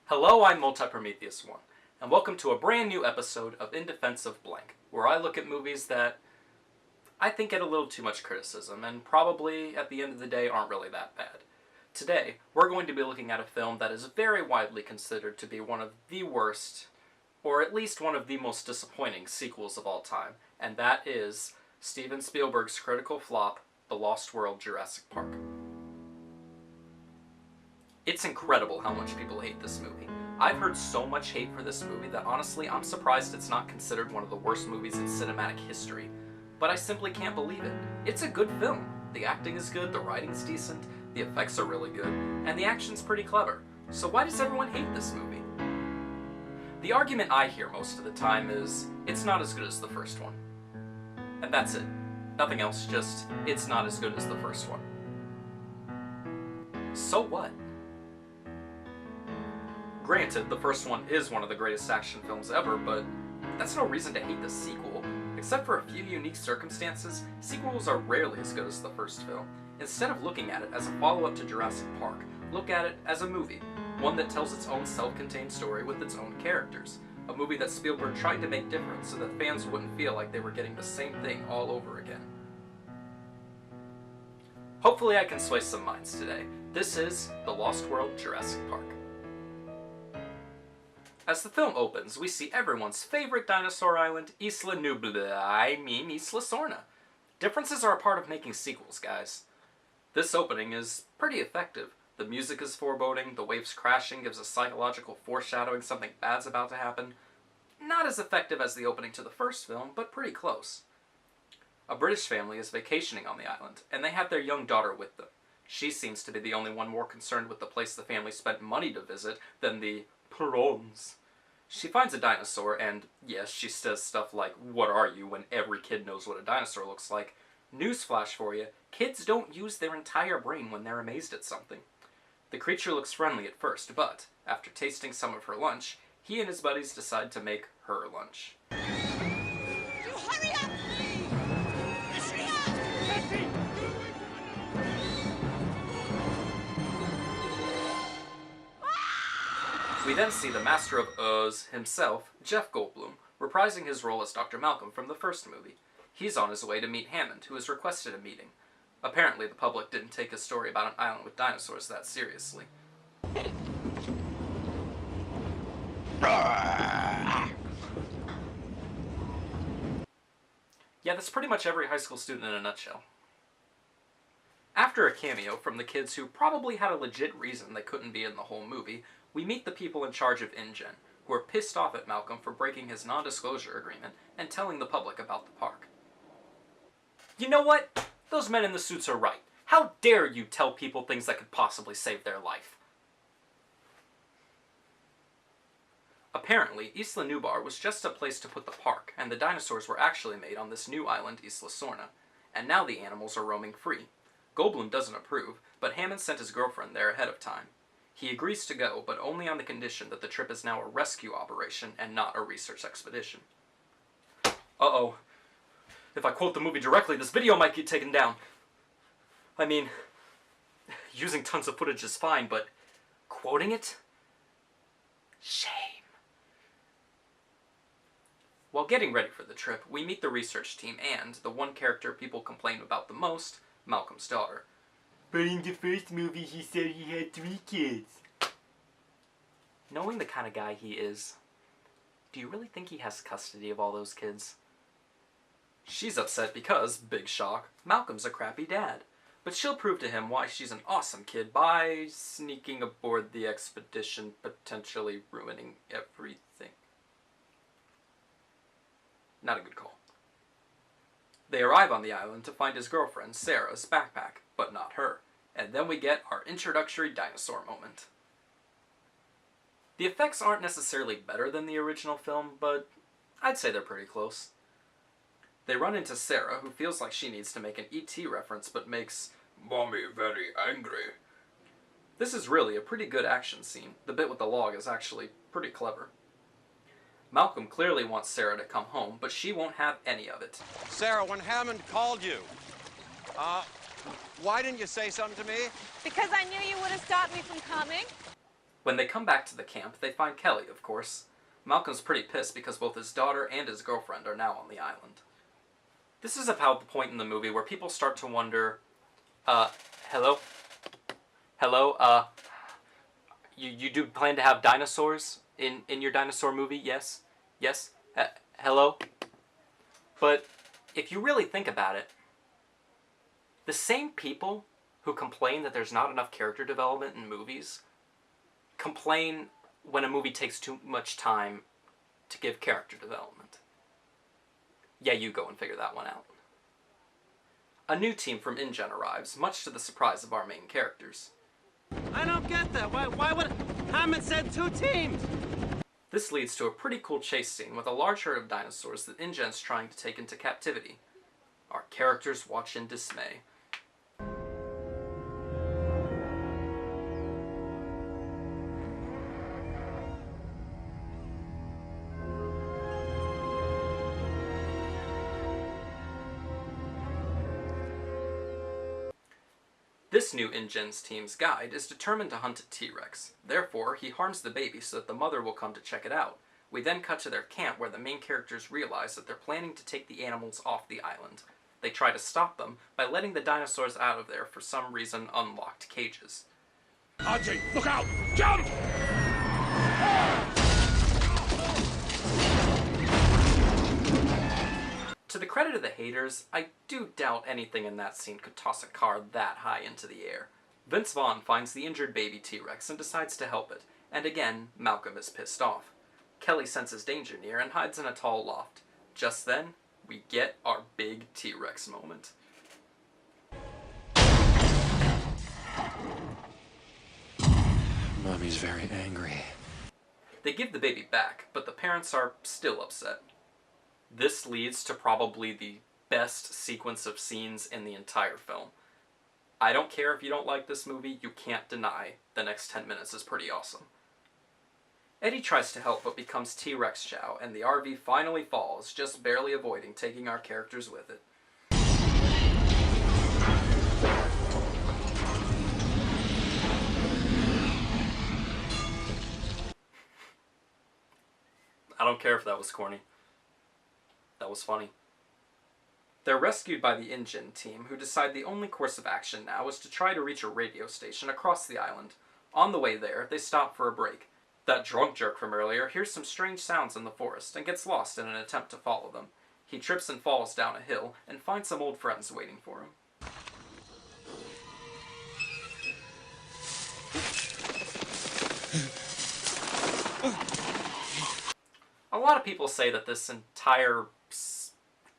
Hello, I'm Multi-Prometheus1, and welcome to a brand new episode of In Defense of Blank, where I look at movies that I think get a little too much criticism, and probably, at the end of the day, aren't really that bad. Today, we're going to be looking at a film that is very widely considered to be one of the worst, or at least one of the most disappointing sequels of all time, and that is Steven Spielberg's critical flop, The Lost World: Jurassic Park. It's incredible how much people hate this movie. I've heard so much hate for this movie that honestly I'm surprised it's not considered one of the worst movies in cinematic history. But I simply can't believe it. It's a good film. The acting is good, the writing's decent, the effects are really good, and the action's pretty clever. So why does everyone hate this movie? The argument I hear most of the time is, it's not as good as the first one. And that's it. Nothing else, just, it's not as good as the first one. So what? Granted, the first one is one of the greatest action films ever, but that's no reason to hate the sequel. Except for a few unique circumstances, sequels are rarely as good as the first film. Instead of looking at it as a follow-up to Jurassic Park, look at it as a movie. One that tells its own self-contained story with its own characters. A movie that Spielberg tried to make different so that fans wouldn't feel like they were getting the same thing all over again. Hopefully I can sway some minds today. This is The Lost World: Jurassic Park. As the film opens, we see everyone's favorite dinosaur island, Isla Sorna. Differences are a part of making sequels, guys. This opening is pretty effective. The music is foreboding, the waves crashing gives a psychological foreshadowing something bad's about to happen. Not as effective as the opening to the first film, but pretty close. A British family is vacationing on the island, and they have their young daughter with them. She seems to be the only one more concerned with the place the family spent money to visit than the prawns. She finds a dinosaur, and yes, she says stuff like, "What are you?" when every kid knows what a dinosaur looks like. Newsflash for you, kids don't use their entire brain when they're amazed at something. The creature looks friendly at first, but after tasting some of her lunch, he and his buddies decide to make her lunch. You hurry up, please! Hurry up! We then see the master of Oz himself, Jeff Goldblum, reprising his role as Dr. Malcolm from the first movie. He's on his way to meet Hammond, who has requested a meeting. Apparently, the public didn't take his story about an island with dinosaurs that seriously. Yeah, that's pretty much every high school student in a nutshell. After a cameo from the kids who probably had a legit reason they couldn't be in the whole movie, we meet the people in charge of InGen, who are pissed off at Malcolm for breaking his non-disclosure agreement and telling the public about the park. You know what? Those men in the suits are right. How dare you tell people things that could possibly save their life? Apparently, Isla Nublar was just a place to put the park, and the dinosaurs were actually made on this new island, Isla Sorna, and now the animals are roaming free. Goldblum doesn't approve, but Hammond sent his girlfriend there ahead of time. He agrees to go, but only on the condition that the trip is now a rescue operation and not a research expedition. Uh-oh. If I quote the movie directly, this video might get taken down. I mean, using tons of footage is fine, but quoting it? Shame. While getting ready for the trip, we meet the research team and, the one character people complain about the most, Malcolm's daughter. But in the first movie he said he had 3 kids. Knowing the kind of guy he is, do you really think he has custody of all those kids? She's upset because, big shock, Malcolm's a crappy dad. But she'll prove to him why she's an awesome kid by sneaking aboard the expedition, potentially ruining everything. Not a good call. They arrive on the island to find his girlfriend, Sarah's backpack, but not her. And then we get our introductory dinosaur moment. The effects aren't necessarily better than the original film, but I'd say they're pretty close. They run into Sarah, who feels like she needs to make an E.T. reference, but makes "Mommy very angry." This is really a pretty good action scene. The bit with the log is actually pretty clever. Malcolm clearly wants Sarah to come home, but she won't have any of it. Sarah, when Hammond called you, why didn't you say something to me? Because I knew you would have stopped me from coming. When they come back to the camp, they find Kelly, of course. Malcolm's pretty pissed because both his daughter and his girlfriend are now on the island. This is about the point in the movie where people start to wonder, hello? Hello, you do plan to have dinosaurs in your dinosaur movie? Yes? Yes? Hello? But if you really think about it, the same people who complain that there's not enough character development in movies complain when a movie takes too much time to give character development. Yeah, you go and figure that one out. A new team from InGen arrives, much to the surprise of our main characters. I don't get that. Why would Hammond said 2 teams? This leads to a pretty cool chase scene with a large herd of dinosaurs that InGen's trying to take into captivity. Our characters watch in dismay. This new InGen's team's guide is determined to hunt a T-Rex. Therefore, he harms the baby so that the mother will come to check it out. We then cut to their camp where the main characters realize that they're planning to take the animals off the island. They try to stop them by letting the dinosaurs out of their, for some reason, unlocked cages. Archie, look out! Jump! To the credit of the haters, I do doubt anything in that scene could toss a car that high into the air. Vince Vaughn finds the injured baby T-Rex and decides to help it, and again, Malcolm is pissed off. Kelly senses danger near and hides in a tall loft. Just then, we get our big T-Rex moment. Mommy's very angry. They give the baby back, but the parents are still upset. This leads to probably the best sequence of scenes in the entire film. I don't care if you don't like this movie, you can't deny the next 10 minutes is pretty awesome. Eddie tries to help but becomes T-Rex chow, and the RV finally falls, just barely avoiding taking our characters with it. I don't care if that was corny. That was funny. They're rescued by the InGen team, who decide the only course of action now is to try to reach a radio station across the island. On the way there, they stop for a break. That drunk jerk from earlier hears some strange sounds in the forest and gets lost in an attempt to follow them. He trips and falls down a hill and finds some old friends waiting for him. A lot of people say that this entire,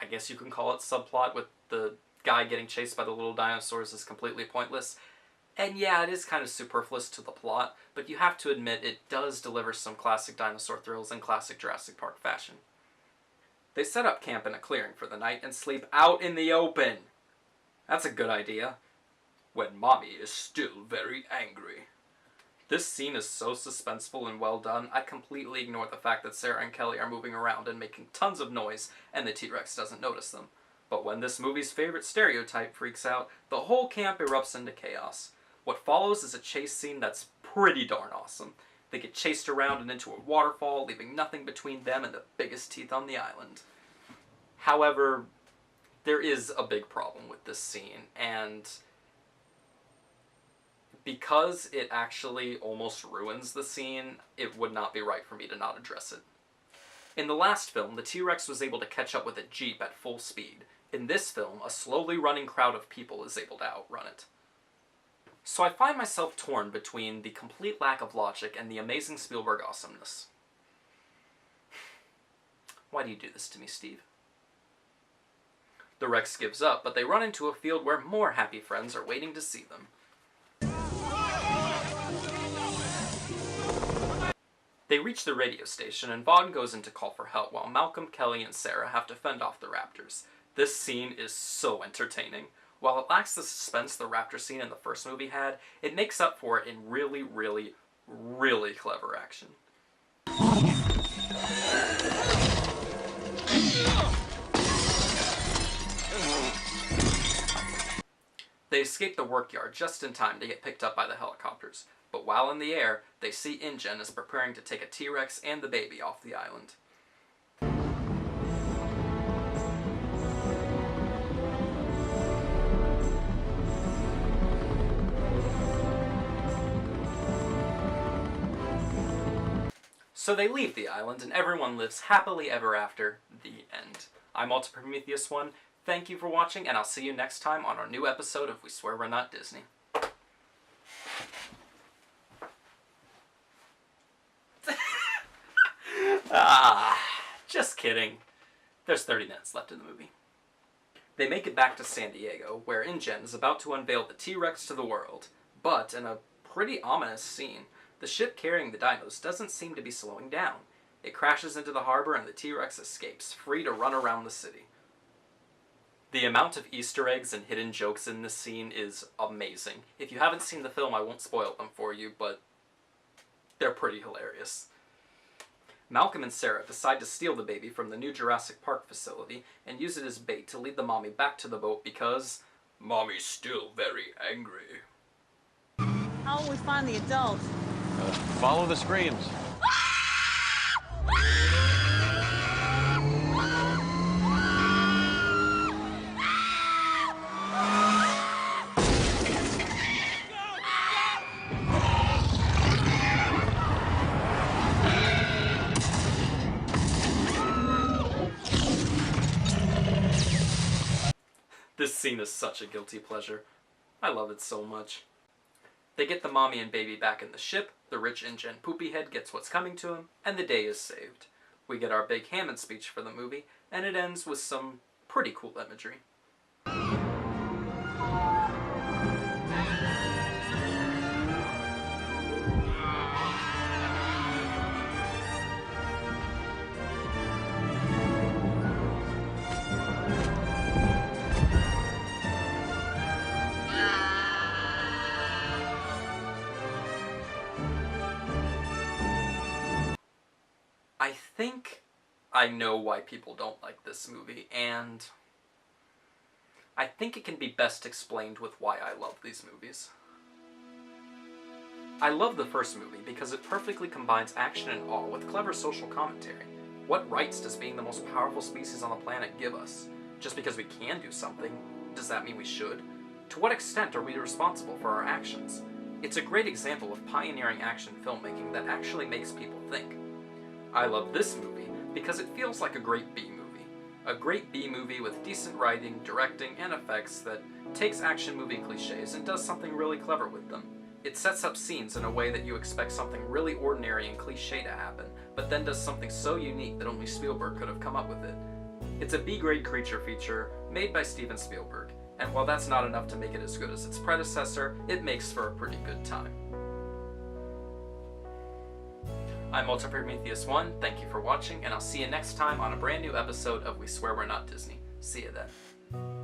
I guess you can call it subplot with the guy getting chased by the little dinosaurs is completely pointless. And yeah, it is kind of superfluous to the plot, but you have to admit it does deliver some classic dinosaur thrills in classic Jurassic Park fashion. They set up camp in a clearing for the night and sleep out in the open. That's a good idea. When Mommy is still very angry. This scene is so suspenseful and well done, I completely ignore the fact that Sarah and Kelly are moving around and making tons of noise, and the T-Rex doesn't notice them. But when this movie's favorite stereotype freaks out, the whole camp erupts into chaos. What follows is a chase scene that's pretty darn awesome. They get chased around and into a waterfall, leaving nothing between them and the biggest teeth on the island. However, there is a big problem with this scene, and because it actually almost ruins the scene, it would not be right for me to not address it. In the last film, the T-Rex was able to catch up with a Jeep at full speed. In this film, a slowly running crowd of people is able to outrun it. So I find myself torn between the complete lack of logic and the amazing Spielberg awesomeness. Why do you do this to me, Steve? The Rex gives up, but they run into a field where more happy friends are waiting to see them. They reach the radio station, and Vaughn goes in to call for help while Malcolm, Kelly, and Sarah have to fend off the raptors. This scene is so entertaining. While it lacks the suspense the raptor scene in the first movie had, it makes up for it in really, really, really clever action. They escape the workyard just in time to get picked up by the helicopters, but while in the air, they see InGen is preparing to take a T-Rex and the baby off the island. So they leave the island, and everyone lives happily ever after. The end. I'm Prometheus1. Thank you for watching, and I'll see you next time on our new episode of We Swear We're Not Disney. Just kidding. There's 30 minutes left in the movie. They make it back to San Diego, where InGen is about to unveil the T-Rex to the world. But, in a pretty ominous scene, the ship carrying the dinos doesn't seem to be slowing down. It crashes into the harbor and the T-Rex escapes, free to run around the city. The amount of Easter eggs and hidden jokes in this scene is amazing. If you haven't seen the film, I won't spoil them for you, but they're pretty hilarious. Malcolm and Sarah decide to steal the baby from the new Jurassic Park facility and use it as bait to lead the mommy back to the boat because Mommy's still very angry. How will we find the adult? Follow the screams. This scene is such a guilty pleasure. I love it so much. They get the mommy and baby back in the ship, the rich InGen Poopyhead gets what's coming to him, and the day is saved. We get our big Hammond speech for the movie, and it ends with some pretty cool imagery. I think I know why people don't like this movie, and I think it can be best explained with why I love these movies. I love the first movie because it perfectly combines action and awe with clever social commentary. What rights does being the most powerful species on the planet give us? Just because we can do something, does that mean we should? To what extent are we responsible for our actions? It's a great example of pioneering action filmmaking that actually makes people think. I love this movie because it feels like a great B-movie. A great B-movie with decent writing, directing, and effects that takes action movie cliches and does something really clever with them. It sets up scenes in a way that you expect something really ordinary and cliche to happen, but then does something so unique that only Spielberg could have come up with it. It's a B-grade creature feature made by Steven Spielberg, and while that's not enough to make it as good as its predecessor, it makes for a pretty good time. I'm Prometheus1, thank you for watching, and I'll see you next time on a brand new episode of We Swear We're Not Disney. See you then.